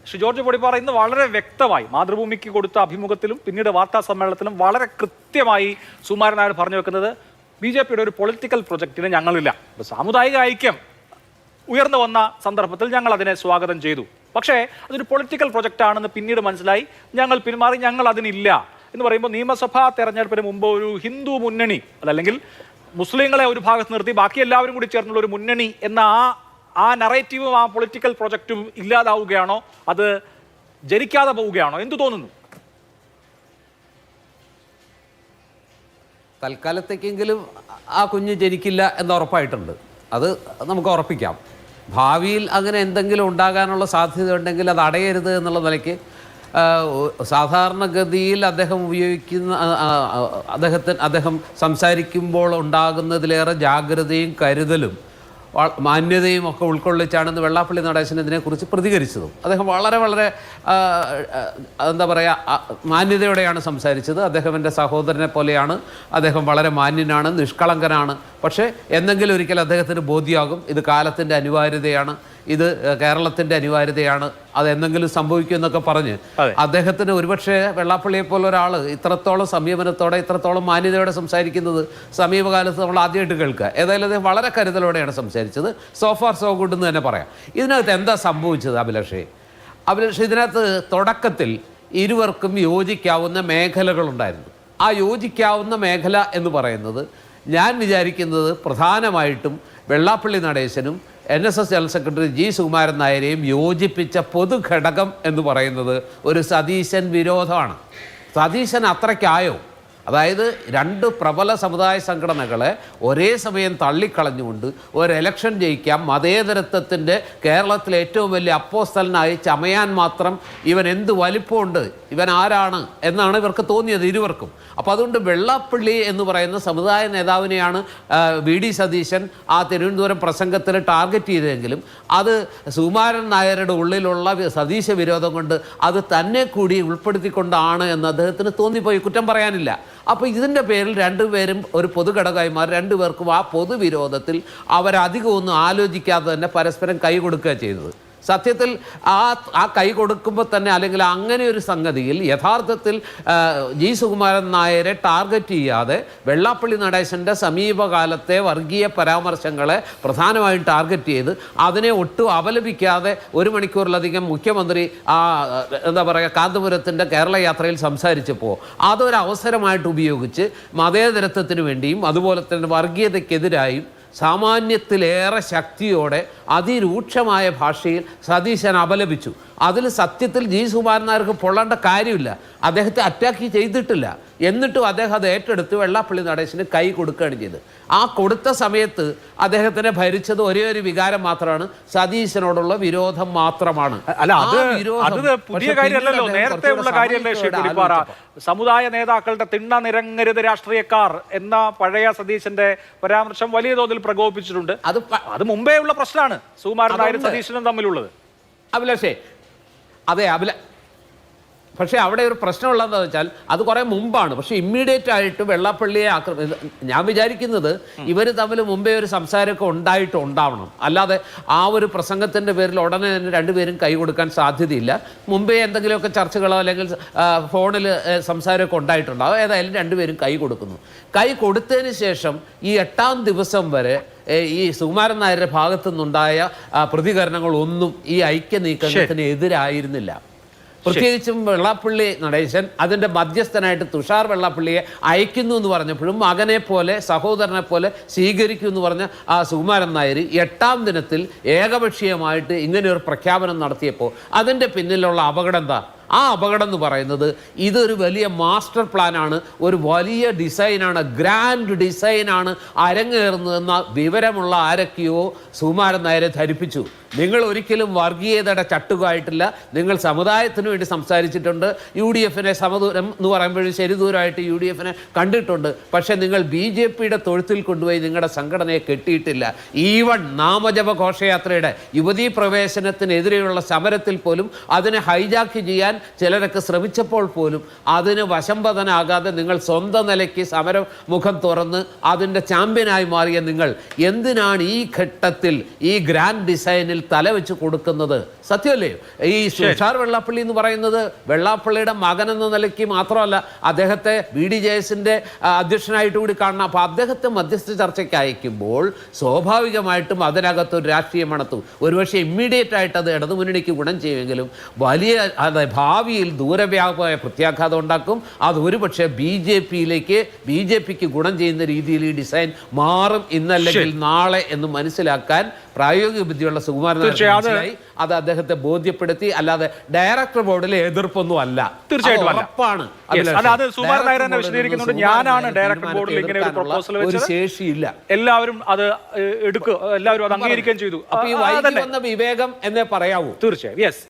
Shri George Podippara ഇന്ന് വളരെ വ്യക്തമായി മാതൃഭൂമിക്ക് കൊടുത്ത അഭിമുഖത്തിലും പിന്നീട് വാർത്താ സമ്മേളനത്തിലും വളരെ കൃത്യമായി സുകുമാരൻ നായർ പറഞ്ഞു വെക്കുന്നത് ബി.ജെ.പിയുടെ ഒരു പൊളിറ്റിക്കൽ പ്രൊജക്റ്റിന് ഞങ്ങളില്ല. സാമുദായിക ഐക്യം ഉയർന്നു വന്ന സന്ദർഭത്തിൽ ഞങ്ങൾ അതിനെ സ്വാഗതം ചെയ്തു. പക്ഷേ അതൊരു പൊളിറ്റിക്കൽ പ്രൊജക്റ്റ് ആണെന്ന് പിന്നീട് മനസ്സിലായി, ഞങ്ങൾ പിന്മാറി, ഞങ്ങൾ അതിനില്ല എന്ന് പറയുമ്പോൾ നിയമസഭാ തെരഞ്ഞെടുപ്പിന് മുമ്പ് ഒരു ഹിന്ദു മുന്നണി, അതല്ലെങ്കിൽ മുസ്ലിങ്ങളെ ഒരു ഭാഗത്ത് നിർത്തി ബാക്കി എല്ലാവരും കൂടി ചേർന്നുള്ള ഒരു മുന്നണി എന്ന ആ നറേറ്റീവും ആ പൊളിറ്റിക്കൽ പ്രൊജക്റ്റും ഇല്ലാതാവുകയാണോ, അത് ജനിക്കാതെ പോവുകയാണോ, എന്തു തോന്നുന്നു? തൽക്കാലത്തേക്കെങ്കിലും ആ കുഞ്ഞ് ജനിക്കില്ല എന്ന് ഉറപ്പായിട്ടുണ്ട്. അത് നമുക്ക് ഉറപ്പിക്കാം. ഭാവിയിൽ അങ്ങനെ എന്തെങ്കിലും ഉണ്ടാകാനുള്ള സാധ്യത ഉണ്ടെങ്കിൽ അത് അടയരുത് എന്നുള്ള നിലയ്ക്ക് സാധാരണഗതിയിൽ അദ്ദേഹം ഉപയോഗിക്കുന്ന അദ്ദേഹം സംസാരിക്കുമ്പോൾ ഉണ്ടാകുന്നതിലേറെ ജാഗ്രതയും കരുതലും മാന്യതയും ഒക്കെ ഉൾക്കൊള്ളിച്ചാണെന്ന് വെള്ളാപ്പള്ളി നടേശൻ ഇതിനെക്കുറിച്ച് പ്രതികരിച്ചതും. അദ്ദേഹം വളരെ വളരെ എന്താ പറയുക, മാന്യതയോടെയാണ് സംസാരിച്ചത്. അദ്ദേഹം എൻ്റെ സഹോദരനെ പോലെയാണ്, അദ്ദേഹം വളരെ മാന്യനാണ്, നിഷ്കളങ്കനാണ്. പക്ഷേ എന്തെങ്കിലും ഒരിക്കൽ അദ്ദേഹത്തിന് ബോധ്യമാകും ഇത് കാലത്തിൻ്റെ അനിവാര്യതയാണ്, ഇത് കേരളത്തിൻ്റെ അനിവാര്യതയാണ്, അതെന്തെങ്കിലും സംഭവിക്കുമെന്നൊക്കെ പറഞ്ഞ് അദ്ദേഹത്തിന് ഒരുപക്ഷെ വെള്ളാപ്പള്ളിയെ പോലെ ഒരാൾ ഇത്രത്തോളം സംയമനത്തോടെ ഇത്രത്തോളം മാന്യതയോടെ സംസാരിക്കുന്നത് സമീപകാലത്ത് നമ്മൾ ആദ്യമായിട്ട് കേൾക്കുക. ഏതായാലും അദ്ദേഹം വളരെ കരുതലോടെയാണ് സംസാരിച്ചത്. സോ ഫാർ സോ ഗുഡ് എന്ന് തന്നെ പറയാം. ഇതിനകത്ത് എന്താ സംഭവിച്ചത് അഭിലാഷേ? ഇതിനകത്ത് തുടക്കത്തിൽ ഇരുവർക്കും യോജിക്കാവുന്ന മേഖലകളുണ്ടായിരുന്നു. ആ യോജിക്കാവുന്ന മേഖല എന്ന് പറയുന്നത് ഞാൻ വിചാരിക്കുന്നത് പ്രധാനമായിട്ടും വെള്ളാപ്പള്ളി നടേശനും NSS general secretary G. Sukumaran നായരെയും യോജിപ്പിച്ച പൊതുഘടകം എന്ന് പറയുന്നത് ഒരു സതീശൻ വിരോധമാണ്. സതീശൻ അത്രയ്ക്കായോ? അതായത് രണ്ട് പ്രബല സമുദായ സംഘടനകളെ ഒരേ സമയം തള്ളിക്കളഞ്ഞുകൊണ്ട് ഒരു ഇലക്ഷൻ ജയിക്കാം, മതേതരത്വത്തിൻ്റെ കേരളത്തിലെ ഏറ്റവും വലിയ അപ്പോസ്തലനായി ചമയാൻ മാത്രം ഇവൻ എന്ത് വലിപ്പമുണ്ട്, ഇവൻ ആരാണ് എന്നാണ് ഇവർക്ക് തോന്നിയത് ഇരുവർക്കും. അപ്പോൾ അതുകൊണ്ട് വെള്ളാപ്പള്ളി എന്ന് പറയുന്ന സമുദായ നേതാവിനെയാണ് VD സതീശൻ ആ തിരുവനന്തപുരം പ്രസംഗത്തിൽ ടാർഗറ്റ് ചെയ്തതെങ്കിലും അത് സുകുമാരൻ നായരുടെ ഉള്ളിലുള്ള സതീശ വിരോധം കൊണ്ട് അത് തന്നെ കൂടി ഉൾപ്പെടുത്തിക്കൊണ്ടാണ് എന്ന് അദ്ദേഹത്തിന് തോന്നിപ്പോയി. കുറ്റം പറയാനില്ല. അപ്പോൾ ഇതിൻ്റെ പേരിൽ രണ്ടുപേരും ഒരു പൊതുഘടകമായി മാറി രണ്ടുപേർക്കും ആ പൊതുവിരോധത്തിൽ അവരധികമൊന്നും ആലോചിക്കാതെ തന്നെ പരസ്പരം കൈ കൊടുക്കുക ചെയ്തത്. സത്യത്തിൽ ആ കൈ കൊടുക്കുമ്പോൾ തന്നെ, അല്ലെങ്കിൽ അങ്ങനെ ഒരു സംഗതിയിൽ യഥാർത്ഥത്തിൽ G. സുകുമാരൻ നായരെ ടാർഗറ്റ് ചെയ്യാതെ വെള്ളാപ്പള്ളി നടേശൻ്റെ സമീപകാലത്തെ വർഗീയ പരാമർശങ്ങളെ പ്രധാനമായും ടാർഗറ്റ് ചെയ്ത് അതിനെ ഒട്ടും അപലപിക്കാതെ ഒരു മണിക്കൂറിലധികം മുഖ്യമന്ത്രി എന്താ പറയുക കാന്തപുരത്തിൻ്റെ കേരള യാത്രയിൽ സംസാരിച്ചപ്പോൾ അതൊരവസരമായിട്ട് ഉപയോഗിച്ച് മതേതരത്വത്തിന് വേണ്ടിയും അതുപോലെ തന്നെ വർഗീയതയ്ക്കെതിരായും സാമാന്യത്തിലേറെ ശക്തിയോടെ അതിരൂക്ഷമായ ഭാഷയിൽ സതീശൻ അപലപിച്ചു. അതിൽ സത്യത്തിൽ G. സുകുമാരൻ നായർക്ക് പൊള്ളേണ്ട കാര്യമില്ല. അദ്ദേഹത്തെ അറ്റാക്ക് ചെയ്തിട്ടില്ല. എന്നിട്ടും അദ്ദേഹം അത് ഏറ്റെടുത്ത് വെള്ളാപ്പള്ളി നടേശന് കൈ കൊടുക്കുകയാണ് ചെയ്തത്. ആ കൊടുത്ത സമയത്ത് അദ്ദേഹത്തിനെ ഭരിച്ചത് ഒരേ ഒരു വികാരം മാത്രമാണ്, സതീശനോടുള്ള വിരോധം മാത്രമാണ്. പുതിയ കാര്യമല്ലല്ലോ, നേരത്തെ ഉള്ള കാര്യമല്ലേ? സമുദായ നേതാക്കളുടെ തിണ്ണ നിരങ്ങരുത് രാഷ്ട്രീയക്കാർ എന്ന പഴയ സതീശന്റെ പരാമർശം വലിയ തോതിൽ പ്രകോപിപ്പിച്ചിട്ടുണ്ട്. അത് മുമ്പേ ഉള്ള പ്രശ്നമാണ് സുകുമാരൻ നായരും സതീശനും തമ്മിലുള്ളത്. അഭിലാഷേ, അതെ പക്ഷേ അവിടെ ഒരു പ്രശ്നമുള്ളതെന്ന് വെച്ചാൽ അത് കുറേ മുമ്പാണ്. പക്ഷേ ഇമ്മീഡിയറ്റ് ആയിട്ട് വെള്ളാപ്പള്ളിയെ ഞാൻ വിചാരിക്കുന്നത് ഇവർ തമ്മിൽ മുമ്പേ ഒരു സംസാരമൊക്കെ ഉണ്ടാവണം. അല്ലാതെ ആ ഒരു പ്രസംഗത്തിൻ്റെ പേരിൽ ഉടനെ തന്നെ രണ്ടുപേരും കൈ കൊടുക്കാൻ സാധ്യതയില്ല. മുമ്പേ എന്തെങ്കിലുമൊക്കെ ചർച്ചകളോ അല്ലെങ്കിൽ ഫോണിൽ സംസാരമൊക്കെ ഉണ്ടായിട്ടുണ്ടാവും. ഏതായാലും രണ്ടുപേരും കൈ കൊടുക്കുന്നു. കൈ കൊടുത്തതിന് ശേഷം ഈ 8ാം ദിവസം വരെ ഈ സുകുമാരൻ നായരുടെ ഭാഗത്തു നിന്നുണ്ടായ പ്രതികരണങ്ങളൊന്നും ഈ ഐക്യ നീക്കത്തിന് എതിരായിരുന്നില്ല. പ്രത്യേകിച്ചും വെള്ളാപ്പള്ളി നടേശൻ അതിൻ്റെ മധ്യസ്ഥനായിട്ട് തുഷാർ വെള്ളാപ്പള്ളിയെ അയക്കുന്നു എന്ന് പറഞ്ഞപ്പോഴും മകനെ പോലെ സഹോദരനെ പോലെ സ്വീകരിക്കൂ എന്ന് പറഞ്ഞ ആ സുകുമാരൻ നായർ 8ാം ദിനത്തിൽ ഏകപക്ഷീയമായിട്ട് ഇങ്ങനെയൊരു പ്രഖ്യാപനം നടത്തിയപ്പോൾ അതിൻ്റെ പിന്നിലുള്ള അപകടം എന്താ? ആ അപകടം എന്ന് പറയുന്നത് ഇതൊരു വലിയ മാസ്റ്റർ പ്ലാനാണ്, ഒരു വലിയ ഡിസൈനാണ്, ഗ്രാൻഡ് ഡിസൈനാണ് അരങ്ങേറുന്നതെന്ന വിവരമുള്ള ആരൊക്കെയോ സുകുമാരൻ നായരെ ധരിപ്പിച്ചു. നിങ്ങൾ ഒരിക്കലും വർഗീയതയുടെ ചട്ടുകമായിട്ടില്ല, നിങ്ങൾ സമുദായത്തിന് വേണ്ടി സംസാരിച്ചിട്ടുണ്ട്. UDFനെ സമദൂരം എന്ന് പറയുമ്പോഴും ശരി ദൂരമായിട്ട് UDFനെ കണ്ടിട്ടുണ്ട്. പക്ഷേ നിങ്ങൾ BJPയുടെ തൊഴുത്തിൽ കൊണ്ടുപോയി നിങ്ങളുടെ സംഘടനയെ കെട്ടിയിട്ടില്ല. ഈവൺ നാമജപ ഘോഷയാത്രയുടെ യുവതീ പ്രവേശനത്തിനെതിരെയുള്ള സമരത്തിൽ പോലും അതിനെ ഹൈജാക്ക് ചെയ്യാൻ ചിലരൊക്കെ ശ്രമിച്ചപ്പോൾ പോലും അതിന് വശംവദനാകാതെ നിങ്ങൾ സ്വന്തം നിലയ്ക്ക് സമരമുഖം തുറന്ന് അതിൻ്റെ ചാമ്പ്യനായി മാറിയ നിങ്ങൾ എന്തിനാണ് ഈ ഘട്ടത്തിൽ ഈ ഗ്രാൻഡ് ഡിസൈനിൽ തലവെച്ച് കൊടുക്കുന്നത്. സത്യമല്ലേ? ഈ തുഷാർ വെള്ളാപ്പള്ളി എന്ന് പറയുന്നത് വെള്ളാപ്പള്ളിയുടെ മകൻ എന്ന നിലയ്ക്ക് മാത്രമല്ല, അദ്ദേഹത്തെ BDJS-ന്റെ അധ്യക്ഷനായിട്ട് കൂടി കാണണം. അപ്പോൾ അദ്ദേഹത്തെ മധ്യസ്ഥ ചർച്ചയ്ക്ക് അയക്കുമ്പോൾ സ്വാഭാവികമായിട്ടും അതിനകത്തൊരു രാഷ്ട്രീയം മണത്തും. ഒരുപക്ഷെ ഇമ്മീഡിയറ്റ് ആയിട്ട് അത് ഇടതുമുന്നണിക്ക് ഗുണം ചെയ്യുമെങ്കിലും വലിയ ഭാവിയിൽ ദൂരവ്യാപകമായ പ്രത്യാഘാതം ഉണ്ടാക്കും. അത് ഒരുപക്ഷെ BJPക്ക് ഗുണം ചെയ്യുന്ന രീതിയിൽ ഈ ഡിസൈൻ മാറും ഇന്നല്ലെങ്കിൽ നാളെ എന്ന് മനസ്സിലാക്കാൻ പ്രായോഗിക ബുദ്ധിയുള്ള സുകുമാരൻ മനസ്സിലായി. അത് അദ്ദേഹത്തെ ബോധ്യപ്പെടുത്തി. അല്ലാതെ ഡയറക്ടർ ബോർഡിൽ എതിർപ്പൊന്നും അല്ല. തീർച്ചയായിട്ടും ഉറപ്പാണ്. അത് സുകുമാരൻ നായർ തന്നെ വിശദീകരിക്കുന്നുണ്ട്. ഞാനാണ് ഡയറക്ടർ ബോർഡിൽ ഇങ്ങനെ ഒരു പ്രൊപ്പോസൽ വെച്ചത്, ശേഷിയില്ല. എല്ലാവരും അത് എടുക്കുക, എല്ലാവരും അത് അംഗീകരിക്കുകയും ചെയ്തു. അപ്പൊ ഈ വൈകി വന്ന വിവേകം എന്നേ പറയാവൂ. തീർച്ചയായും. യെസ്.